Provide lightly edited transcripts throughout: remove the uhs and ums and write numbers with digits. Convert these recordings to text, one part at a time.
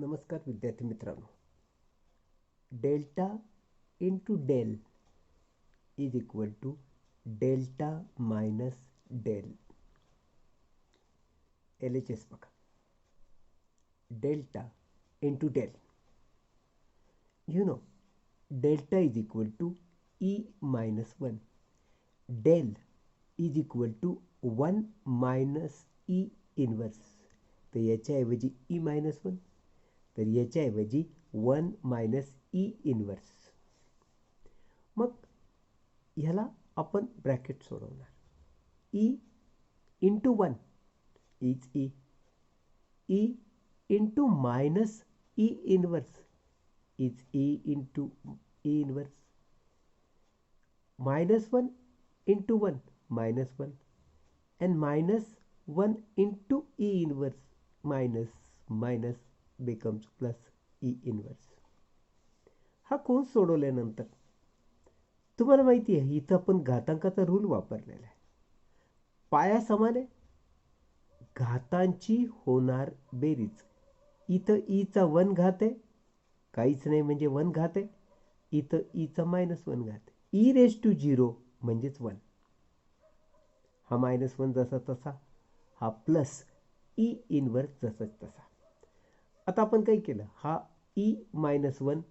नमस्कार विद्यार्थी मित्रांनो. Delta into del is equal to delta minus del. L H S बघा. Delta into del. Delta is equal to E minus one. Del is equal to 1 minus E inverse. तर याच्याऐवजी E minus one, तर याच्याऐवजी 1 minus E inverse. मग ह्याला आपण bracket सोडवणार. E into one is E. E into minus E inverse is E into E inverse. minus 1 into 1 minus 1 and minus 1 into E inverse minus becomes plus E inverse. हा कोण सोडवल्यानंतर तुम्हाला माहिती आहे इथं आपण घातांकाचा रूल वापरलेला आहे. पाया समान आहे, घातांची होणार बेरीज. इथं ईचा 1 घात आहे, काहीच नाही म्हणजे 1 घात आहे. इथं ईचा मायनस 1 घात आहे. ई रेज टू 0 म्हणजेच 1. हा मायनस 1 जसा तसा, हा प्लस ई इनवर्स जसाच तसा. आता आपण काय केलं, हा ई मायनस 1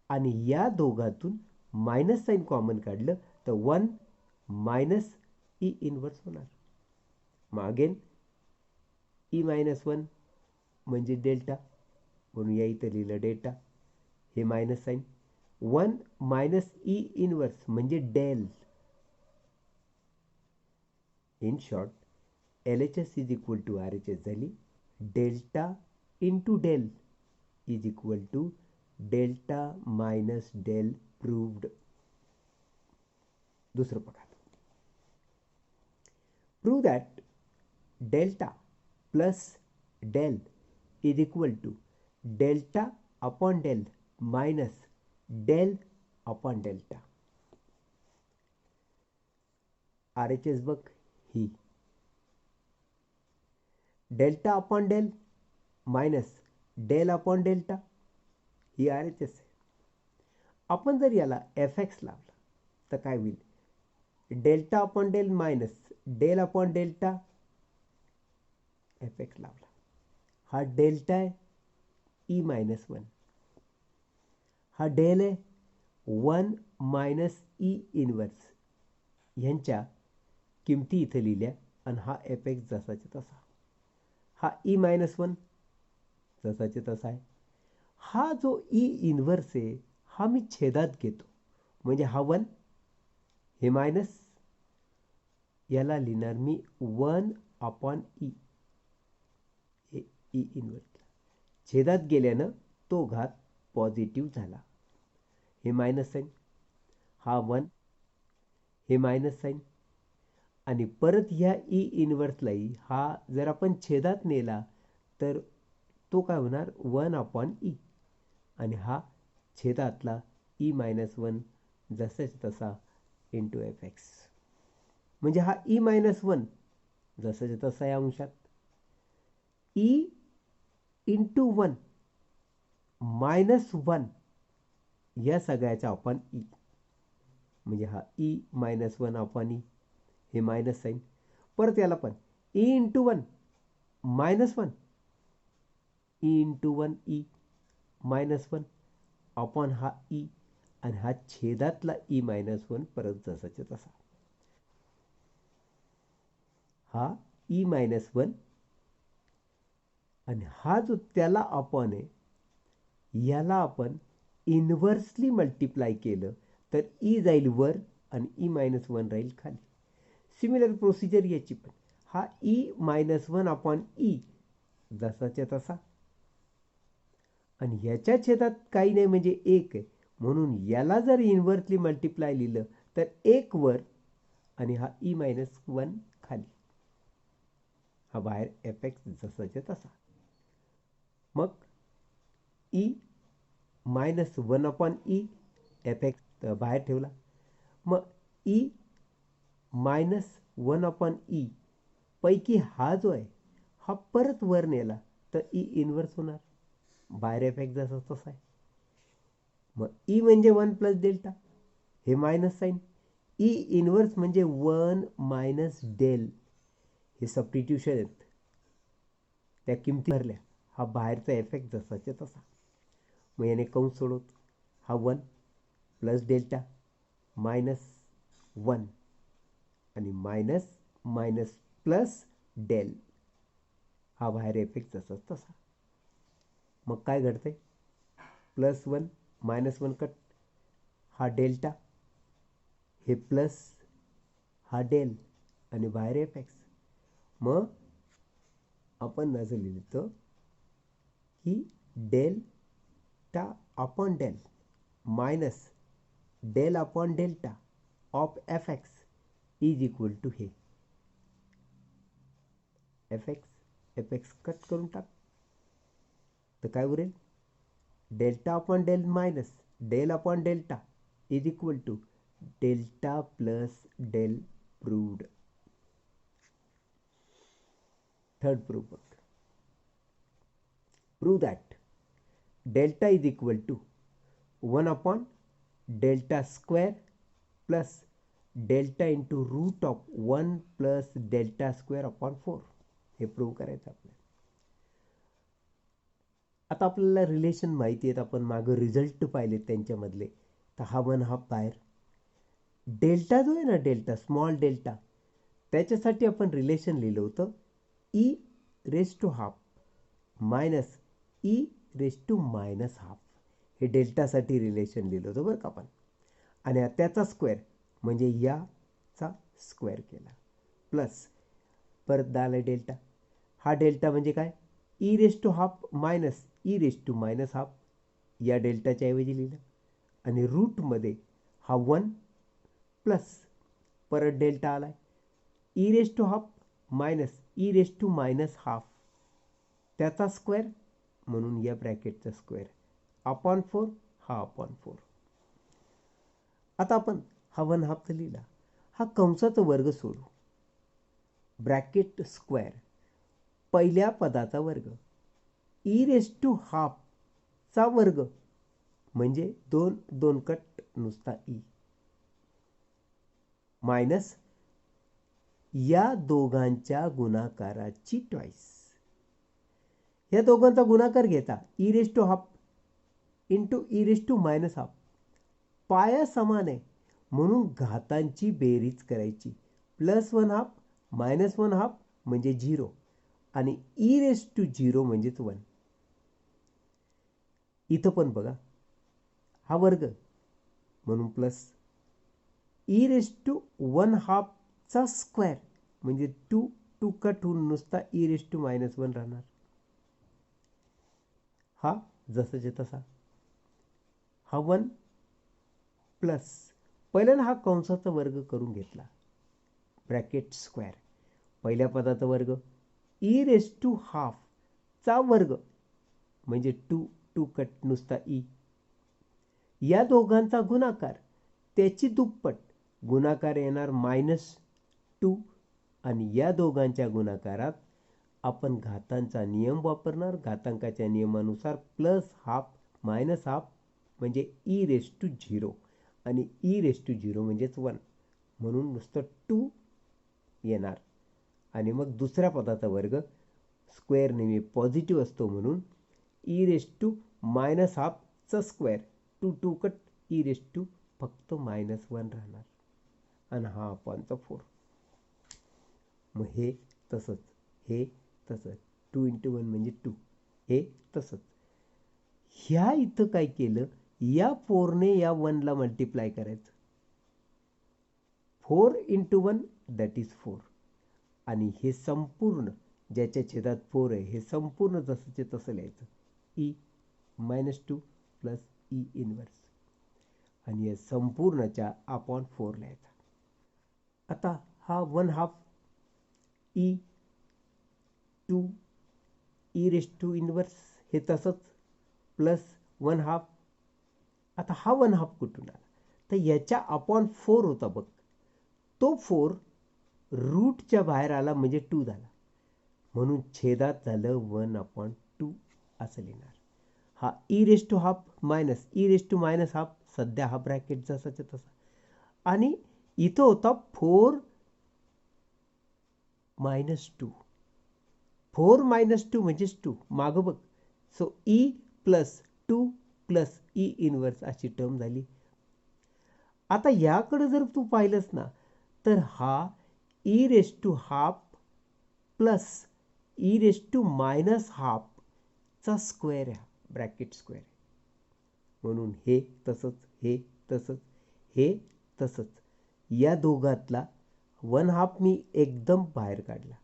आणि या दोघातून मायनस साईन कॉमन काढलं तर 1 मायनस ई इनवर्स होणार. मग अगेन ई मायनस 1 म्हणजे डेल्टा, म्हणून या इथं लिहिलं डेल्टा. हे minus sign 1 minus E inverse म्हणजे del. In short L H S is equal to R H S झाली. Delta into del is equal to delta minus del proved. दुसरं बघा. Prove that delta plus del is equal to delta upon del minus del upon delta. R H S बघ ही. Delta upon del minus del upon delta ही R H S आहे. आपण जर याला F X लावला तर काय होईल, delta upon del minus del upon delta. F X लावला, हा डेल्टा आहे ई मायनस 1, हा डेल आहे 1 मायनस ई इनवर्स. ह्यांच्या किमती इथं लिहिल्या आणि हा एफ एक्स जसाच्या तसा. हा ई मायनस 1 जसाच्या तसा आहे. हा जो ई इनवर्स आहे हा मी छेदात घेतो, म्हणजे हा 1, हे मायनस, याला लिहिणार मी 1 अपॉन ई. हे ई इनवर्स छेदात गेल्यानं तो घात पॉझिटिव्ह झाला. हे मायनस साईन, हा 1, हे मायनस साईन, आणि परत ह्या ई इनवर्सलाही हा जर आपण छेदात नेला तर तो काय होणार 1 अपॉन ई, आणि हा छेदातला ई मायनस 1 जसाच तसा इंटू एफ एक्स. म्हणजे हा ई मायनस 1 जसाच्या तसा या अंशात, ई इंटू 1 मायनस 1 या सगळ्याचा अपॉन ई, म्हणजे हा ई मायनस 1 अपॉन ई. हे मायनस साईन, परत याला पण E into 1 minus 1, E into 1 e minus 1 upon हा ई, आणि हा छेदातला ई मायनस 1 परत जसाच्या तसा. हा ई मायनस 1 आणि हा जो त्याला अपॉन आहे याला आपण इनव्हर्सली मल्टिप्लाय केलं तर ई जाईल वर आणि ई मायनस 1 राहील खाली. सिमिलर प्रोसिजर याची पण. हा ई मायनस 1 अपॉन ई जसाच्या तसा, आणि ह्याच्या छेदात काही नाही म्हणजे 1 आहे, म्हणून याला जर इनव्हर्सली मल्टिप्लाय लिहिलं तर 1 वर आणि हा ई मायनस 1 खाली. हा बाहेर एफ एक्स जसाच्या तसा. मग e minus 1 upon E F x बाहेर ठेवला. मग ई मायनस 1 अपॉन ई पैकी हा जो आहे हा परत वर नेला तर ई इन्व्हर्स होणार. बाहेर एफ एक्स जसा तसा आहे. मग ई म्हणजे 1 प्लस डेल्टा, हे मायनस साईन. ई इन्व्हर्स म्हणजे 1 मायनस डेल, हे सबस्टिट्यूशन आहेत, त्या किमती भरल्या. हा बाहेरचा एफेक्ट जसाच्या तसा. मग याने कंस सोडवतो. हा 1 प्लस डेल्टा मायनस 1 आणि मायनस मायनस प्लस डेल, हा बाहेर एफेक्ट जसाच तसा. मग काय घडतंय, प्लस 1 मायनस 1 कट, हा डेल्टा, हे प्लस, हा डेल आणि बाहेर एफेक्ट. मग आपण असं लिहितो की delta upon del minus del upon delta of F X is equal to हे एफ एक्स कट करून टाक, तर काय उरेल, delta upon del minus del upon delta is equal to delta plus del proved. Third proof. Prove that delta is equal to 1 upon delta square plus delta into root of 1 plus delta square upon 4. हे prove करायचं आपल्याला. आता आपल्याला relation माहिती आहेत, आपण मागं result पाहिलेत त्यांच्यामधले. तर हा 1/2 बाहेर. डेल्टा जो आहे ना, डेल्टा स्मॉल डेल्टा, त्याच्यासाठी आपण रिलेशन लिहिलं होतं E raise to half minus E raise to minus half. हे डेल्टासाठी रिलेशन लिहिलं होतं बरं का आपण. आणि त्याचा स्क्वेअर म्हणजे याचा स्क्वेअर केला प्लस परत आला डेल्टा. हा डेल्टा म्हणजे काय, E raise to half minus E raise to minus half, या डेल्टाच्या ऐवजी लिहिलं. आणि रूटमध्ये हा 1 प्लस परत डेल्टा आलाय, E raise to half minus E raise to minus half, त्याचा स्क्वेअर म्हणून या ब्रॅकेटचा स्क्वेअर अपॉन 4, हा अपॉन 4. आता आपण हा 1/2 तर लिहिला, हा कंसाचा वर्ग सोडू, ब्रॅकेट स्क्वेअर, पहिल्या पदाचा वर्ग, ई रेस टू हाफ चा वर्ग म्हणजे 2 2 कट नुसता ई, मायनस या दोघांच्या गुणाकाराची ट्वाईस. या दोघांचा गुणाकार घेता E raise to half into E raise to minus half, पाया समान आहे म्हणून घातांची बेरीज करायची. प्लस 1/2 मायनस 1/2 म्हणजे 0 आणि ई रेस टू 0 म्हणजेच 1. इथं पण बघा, हा वर्ग म्हणून प्लस ई रेस टू 1/2 चा स्क्वेअर म्हणजे 2 2 कट होऊन नुसता ई रेस टू मायनस 1 राहणार. हा जसाच्या तसा. हा 1 प्लस पहिल्यांदा हा कंसाचा वर्ग करून घेतला, ब्रॅकेट स्क्वेअर, पहिल्या पदाचा वर्ग ई रेस टू हाफ चा वर्ग म्हणजे 2 2 कट नुसता ई, या दोघांचा गुणाकार त्याची दुप्पट, गुणाकार येणार -2 आणि या दोघांच्या गुणाकारात आपण घातांचा नियम वापरणार. घातांकाच्या नियमानुसार प्लस हाफ मायनस हाफ म्हणजे ई रेस टू 0 आणि ई रेस टू 0 म्हणजेच 1 म्हणून नुसतं 2 येणार. आणि मग दुसऱ्या पदाचा वर्ग स्क्वेअर नेहमी पॉझिटिव्ह असतो म्हणून ई रेस टू मायनस हाफचा square 2 2 cut E raise to फक्त -1 राहणार आणि हा अपॉनचा 4. मग हे तसंच, हे तसंच, 2 × 1 म्हणजे 2, हे तसंच. ह्या इथं काय केलं, या 4ने या 1ला मल्टिप्लाय करायचं. 4 × 1 दॅट इज 4 आणि हे संपूर्ण ज्याच्या छेदात 4 आहे हे संपूर्ण जसंचे तसं लिहायचं, ई -2 प्लस ई इन्व्हर्स आणि या संपूर्णच्या अपॉन 4 लिहायचा. आता हा 1/2 E 2 E raise to inverse हे तसंच प्लस 1/2. आता हा 1/2 कुठून आला, तर याच्या अपॉन 4 होता बघ, तो 4 रूटच्या बाहेर आला म्हणजे 2 झाला. म्हणून छेदात झालं 1/2 असं लिहिणार. हा E raise to half minus E raise to minus half, सध्या हा ब्रॅकेट जसाच्या तसा. आणि इथं होता 4 - 2. 4 - 2 म्हणजेच 2 मागं बघ. So E plus 2 plus E inverse अशी टर्म झाली. आता याकडे जर तू पाहिलंस ना, तर हा E raise to half plus E raise to minus half चा स्क्वेअर आहे, ब्रॅकेट स्क्वेअर. म्हणून हे तसंच, हे तसंच, हे तसंच. या दोघातला 1/2 मी एकदम बाहेर काढला,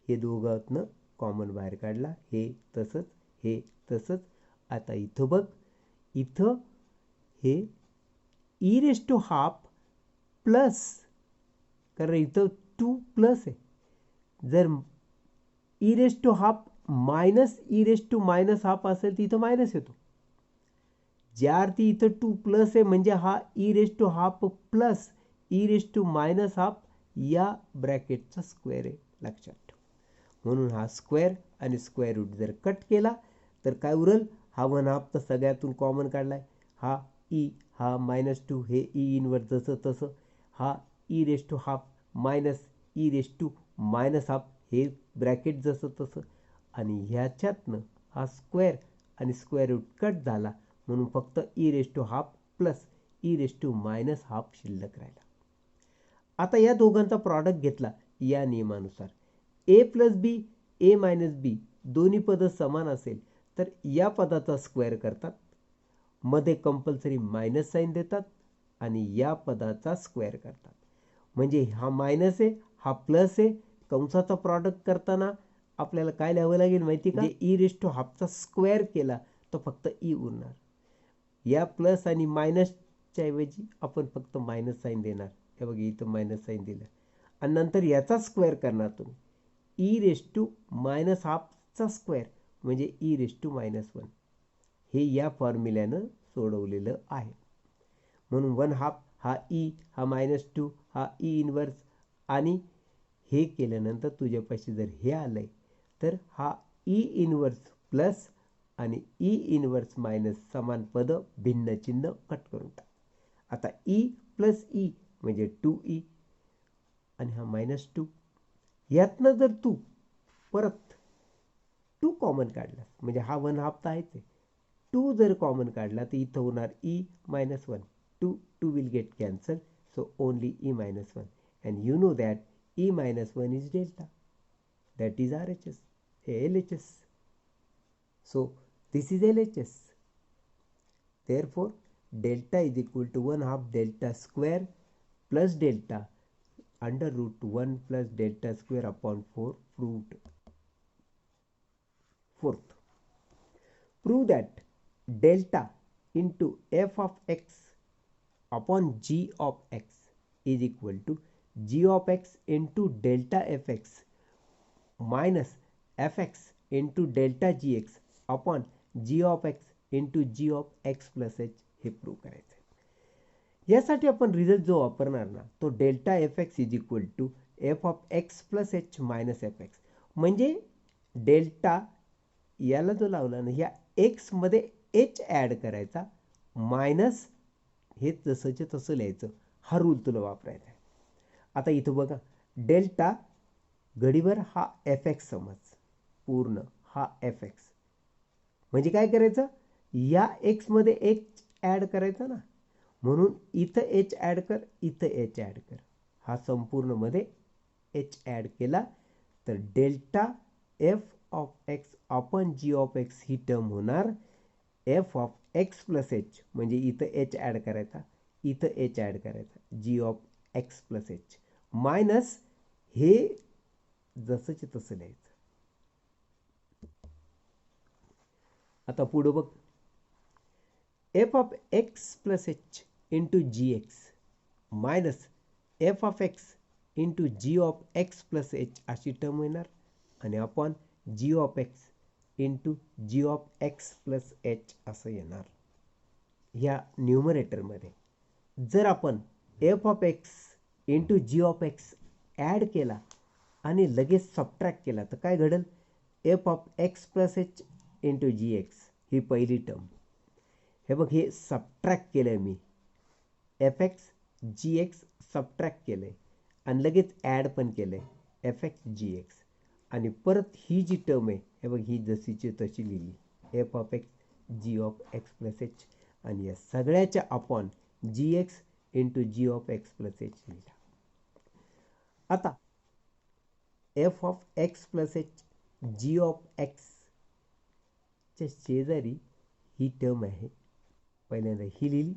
हे दोघातनं कॉमन बाहेर काढला, हे तसंच, हे तसंच. आता इथं बघ, इथं हे E raise to half plus, कारण इथं 2 प्लस आहे. जर E raise to half minus E raise to minus half असेल तर इथं मायनस येतो. ज्या अर्थी इथं 2 प्लस आहे म्हणजे हा E raise to half plus E raise to minus half या ब्रॅकेटचा स्क्वेअर आहे, लक्षात ठेव. म्हणून हा स्क्वेअर आणि स्क्वेअर रूट जर कट केला तर काय उरल, हा 1/2 तर सगळ्यातून कॉमन काढलाय, हा ई, हा -2, हे ई इनवर्स जसं तसं, हा E raise to half minus E raise to minus half, हे ब्रॅकेट जसं तसं. आणि ह्याच्यातनं हा स्क्वेअर आणि स्क्वेअर रूट कट झाला, म्हणून फक्त E raise to half plus E raise to minus half शिल्लक राहिला. आता या दोघांचा प्रॉडक्ट घेतला या नियमानुसार, ए प्लस बी, ए मायनस बी दोन्ही पदं समान असेल तर या पदाचा स्क्वेअर करतात, मध्ये कंपल्सरी मायनस साईन देतात आणि या पदाचा स्क्वेअर करतात. म्हणजे हा मायनस आहे, हा प्लस आहे, कंसाचा प्रॉडक्ट करताना आपल्याला काय लिहावं लागेल माहिती का, ई रेस टू हाफचा स्क्वेअर केला तर फक्त ई उरणार. या प्लस आणि मायनसच्या ऐवजी आपण फक्त मायनस साईन देणार, हे बघा इथं मायनस साईन दिलं. आणि नंतर याचा स्क्वेअर करणार तुम्ही, ई रेस टू मायनस हाफचा स्क्वेअर म्हणजे ई रेस टू -1. हे या फॉर्म्युल्यानं सोडवलेलं आहे. म्हणून 1/2 हा ई, हा -2 हा ई इनवर्स, आणि हे केल्यानंतर तुझ्यापाशी जर हे आलंय तर हा ई इनवर्स प्लस आणि ई इनवर्स मायनस समान पद भिन्न चिन्ह कट करून टाक. आता ई प्लस ई म्हणजे 2e आणि हा -2. यातनं जर तू परत 2 कॉमन काढलास म्हणजे हा 1/2 तर आहेच आहे, 2 जर कॉमन काढला तर इथं होणार e -1. 2 will get cancelled, so only e -1, and you know that e -1 is delta, that is RHS, LHS. So this is LHS. Therefore delta is equal to 1/2 delta square plus delta under root 1 plus delta square upon 4 proved. Fourth, prove that delta into f of x upon g of x is equal to g of x into delta fx minus fx into delta gx upon g of x into g of x plus h हे prove करायचं. यासाठी आपण result जो वापरणार ना तो delta F X is equal to F of X plus H minus F X. म्हणजे delta याला जो लावला ना या एक्स मध्ये एच ॲड करायचा, मायनस हे जसंचे तसं लिहायचं, हा रूल तुला वापरायचा आहे. आता इथं बघा, डेल्टा घडीभर हा एफ एक्स समज, पूर्ण हा एफ एक्स म्हणजे काय करायचं, या एक्स मध्ये एच ॲड करायचा ना, म्हणून इथं एच ॲड कर, इथं एच ॲड कर, हा संपूर्ण मध्ये एच ॲड केला तर delta F of X upon G of X ही टर्म होणार F of X plus H, म्हणजे इथं एच ॲड करायचा, इथं एच ॲड करायचा, G of X plus H minus हे जसंचे तसं लिहायचं. आता पुढं बघ, F of X plus H into G X minus F of X into G of X plus H अशी टर्म येणार, आणि upon G of X into G of X plus H असं येणार. ह्या न्यूमरेटरमध्ये जर आपण F of X into G of X add केला आणि लगेच सबट्रॅक्ट केला तर काय घडेल? F of X plus H into G X ही पहिली टर्म. हे बघ, हे सबट्रॅक्ट केलं आहे मी. F X G X subtract केलं आहे आणि लगेच ॲड पण केलं आहे एफ एक्स जी एक्स. आणि परत ही जी टर्म आहे हे बघ, ही जशीची तशी लिहिली, F of X G of X plus H, आणि या सगळ्याच्या upon G X into G of X plus H लिहिला. आता F of X plus H G of एक्सच्या शेजारी ही टर्म आहे. पहिल्यांदा ही लिहिली,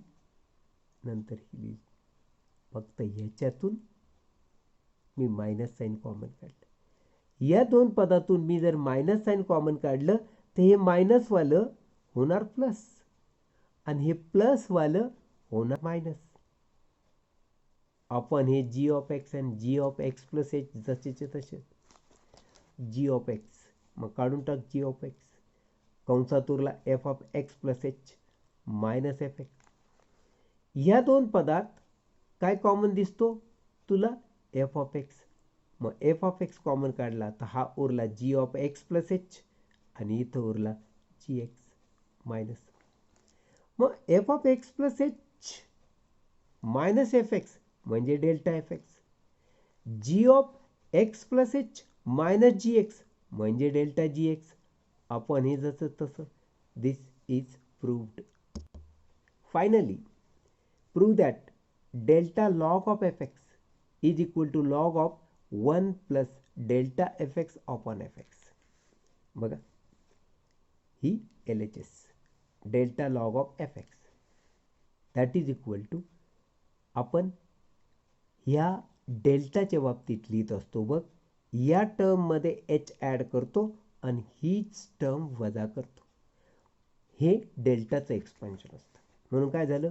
नंतर ही लिहिली. फक्त ह्याच्यातून मी मायनस साईन कॉमन काढलं. या दोन पदातून मी जर मायनस साईन कॉमन काढलं तर हे मायनसवालं होणार प्लस आणि हे प्लसवालं होणार मायनस. आपण हे जी ऑफ एक्स आणि जी ऑफ एक्स प्लस एच जसेचे तसे. जी ऑफ एक्स मग काढून टाक, जी ऑफ एक्स कंसात उरला F of X plus H minus F X. ह्या दोन पदात काय कॉमन दिसतो तुला? F of X. मग एफ ऑफ एक्स कॉमन काढला तर हा उरला G of X plus H आणि इथं उरला जी एक्स मायनस. मग F of X plus H minus F X म्हणजे delta F X. G of X plus H minus G X म्हणजे डेल्टा जी एक्स. आपण हे जसं तसं. This is proved. Finally prove that delta log of F X is equal to log of 1 plus delta F X upon F X. बघा, ही L H S, delta log of F X, that is equal to, आपण ह्या डेल्टाच्या बाबतीत लिहित असतो बघ, या टर्ममध्ये एच ॲड करतो आणि हीच टर्म वजा करतो. हे डेल्टाचं एक्सपान्शन असतं. म्हणून काय झालं?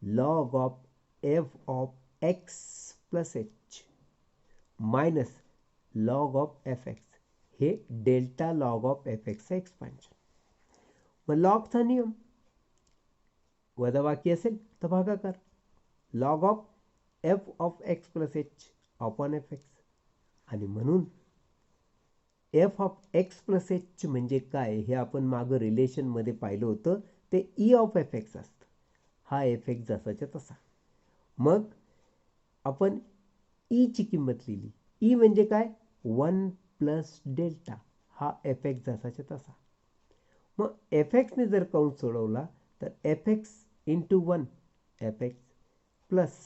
Log of F of X plus H minus log of F X, हे डेल्टा लॉग ऑफ एफ एक्सचं एक्सपान्शन. मग लॉगचा नियम, वजाबाकी असेल तर भागाकार. Log of F of X plus H upon F X. आणि म्हणून F of X plus H म्हणजे काय हे आपण मागं रिलेशनमध्ये पाहिलं होतं, ते ई ऑफ एफ एक्स असतं. हा एफ एक्स जसाच्या तसा. मग आपण ईची किंमत लिहिली. ई म्हणजे काय? 1 प्लस डेल्टा. हा एफ एक्स जसाच्या तसा. मग एफ एक्सने जर कंस सोडवला तर F x into 1 F x plus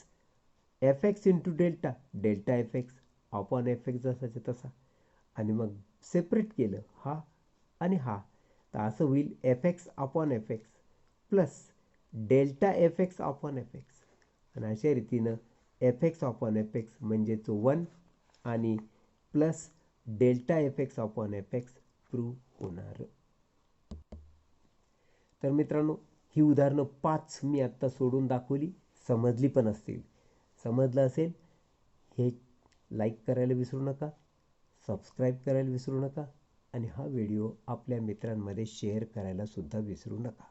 F x into delta delta F X upon F x जसाच्या तसा. आणि मग सेपरेट केलं हा आणि हा, तर असं होईल F X upon F x plus delta F X upon F X. आणि अशा रीतीनं F X upon F x म्हणजेच 1 आणि plus delta F X upon F x prove होणार. तर मित्रांनो, ही उदाहरणं 5 मी आत्ता सोडून दाखवली. समजली पण असतील. समजलं असेल हे लाईक करायला विसरू नका, सबस्क्राईब करायला विसरू नका आणि हा व्हिडिओ आपल्या मित्रांमध्ये शेअर करायला सुद्धा विसरू नका.